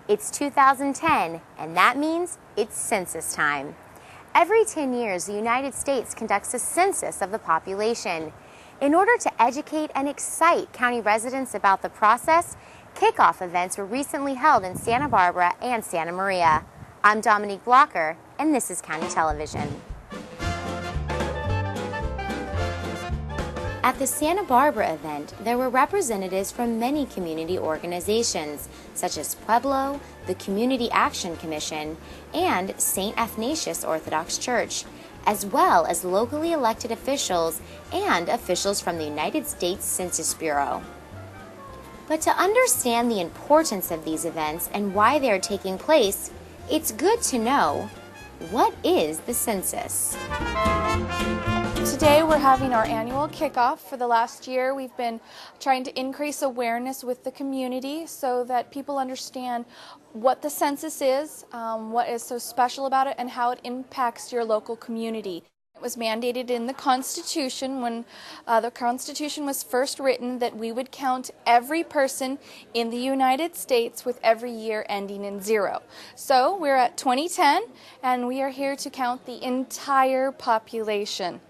It's 2010, and that means it's census time. Every 10 years, the United States conducts a census of the population. In order to educate and excite county residents about the process, kickoff events were recently held in Santa Barbara and Santa Maria. I'm Dominique Blocker, and this is County Television. At the Santa Barbara event, there were representatives from many community organizations, such as Pueblo, the Community Action Commission, and St. Athanasius Orthodox Church, as well as locally elected officials and officials from the United States Census Bureau. But to understand the importance of these events and why they are taking place, it's good to know, what is the census? Today we're having our annual kickoff. For the last year we've been trying to increase awareness with the community so that people understand what the census is, what is so special about it, and how it impacts your local community. It was mandated in the Constitution when the Constitution was first written that we would count every person in the United States with every year ending in 0. So we're at 2010 and we are here to count the entire population.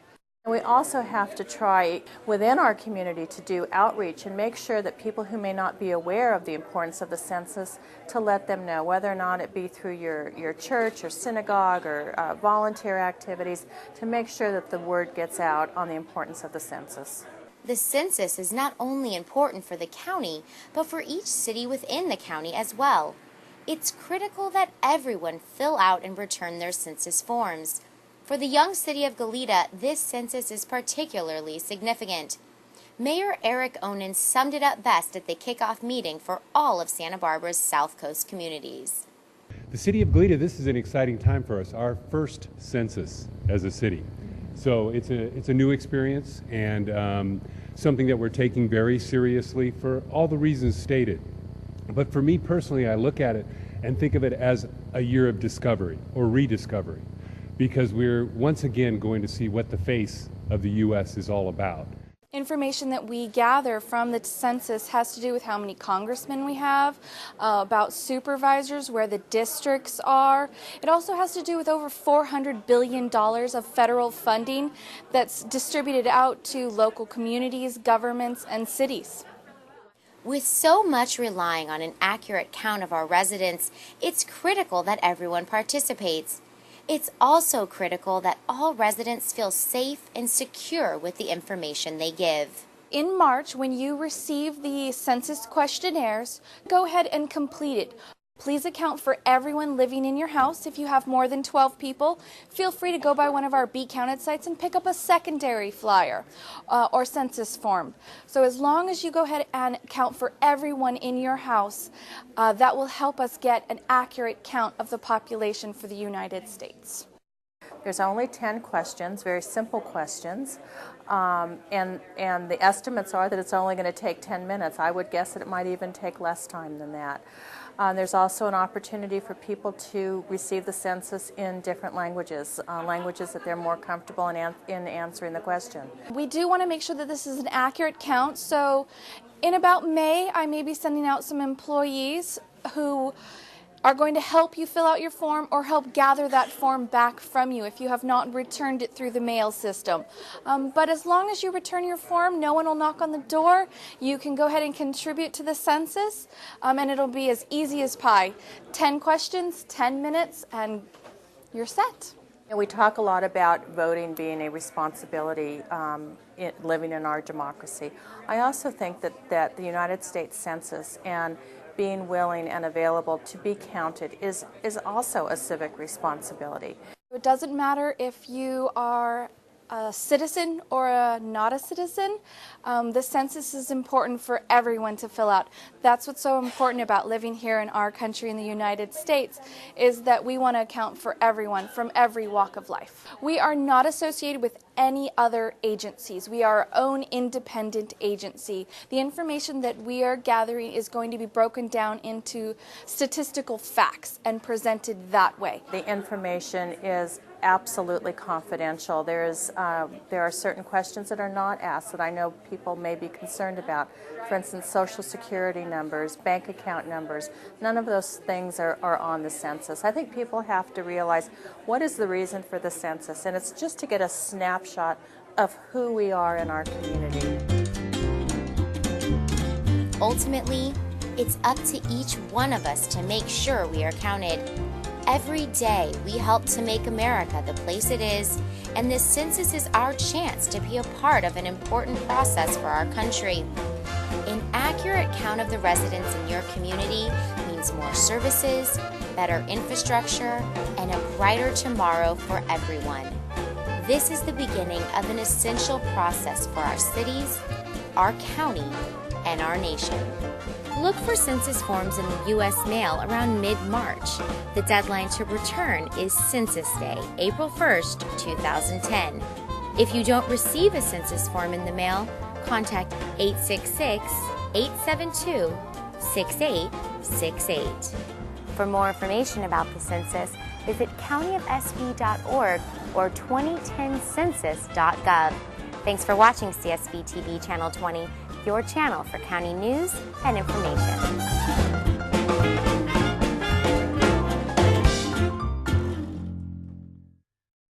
We also have to try within our community to do outreach and make sure that people who may not be aware of the importance of the census, to let them know, whether or not it be through your church or synagogue or volunteer activities, to make sure that the word gets out on the importance of the census. The census is not only important for the county, but for each city within the county as well. It's critical that everyone fill out and return their census forms. For the young city of Goleta, this census is particularly significant. Mayor Eric Onen summed it up best at the kickoff meeting for all of Santa Barbara's South Coast communities. The city of Goleta, this is an exciting time for us, our first census as a city. So it's a new experience and something that we're taking very seriously for all the reasons stated. But for me personally, I look at it and think of it as a year of discovery or rediscovery, because we're once again going to see what the face of the U.S. is all about. Information that we gather from the census has to do with how many congressmen we have, about supervisors, where the districts are. It also has to do with over $400 billion of federal funding that's distributed out to local communities, governments, and cities. With so much relying on an accurate count of our residents, it's critical that everyone participates. It's also critical that all residents feel safe and secure with the information they give. In March, when you receive the census questionnaires, go ahead and complete it. Please account for everyone living in your house. If you have more than 12 people, feel free to go by one of our Be Counted sites and pick up a secondary flyer or census form. So as long as you go ahead and count for everyone in your house, that will help us get an accurate count of the population for the United States. There's only 10 questions, very simple questions, and the estimates are that it's only going to take 10 minutes. I would guess that it might even take less time than that. There's also an opportunity for people to receive the census in different languages, languages that they're more comfortable in answering the question. We do want to make sure that this is an accurate count, so in about May, I may be sending out some employees who are going to help you fill out your form or help gather that form back from you if you have not returned it through the mail system. But as long as you return your form, no one will knock on the door. You can go ahead and contribute to the census, and it'll be as easy as pie. 10 questions, 10 minutes, and you're set. And we talk a lot about voting being a responsibility living in our democracy. I also think that the United States Census and being willing and available to be counted is also a civic responsibility. It doesn't matter if you are a citizen or not a citizen. The census is important for everyone to fill out. That's what's so important about living here in our country in the United States, is that we want to account for everyone from every walk of life. We are not associated with any other agencies. We are our own independent agency. The information that we are gathering is going to be broken down into statistical facts and presented that way. The information is absolutely confidential. There are certain questions that are not asked that I know people may be concerned about. For instance, Social Security numbers, bank account numbers. None of those things are on the census. I think people have to realize what is the reason for the census, and it's just to get a snapshot of who we are in our community. Ultimately, it's up to each one of us to make sure we are counted. Every day, we help to make America the place it is, and this census is our chance to be a part of an important process for our country. An accurate count of the residents in your community means more services, better infrastructure, and a brighter tomorrow for everyone. This is the beginning of an essential process for our cities, our county, and our nation. Look for census forms in the U.S. mail around mid-March. The deadline to return is Census Day, April 1st, 2010. If you don't receive a census form in the mail, contact 866-872-6868. For more information about the census, visit countyofsb.org or 2010census.gov. Thanks for watching CSB TV Channel 20, your channel for county news and information.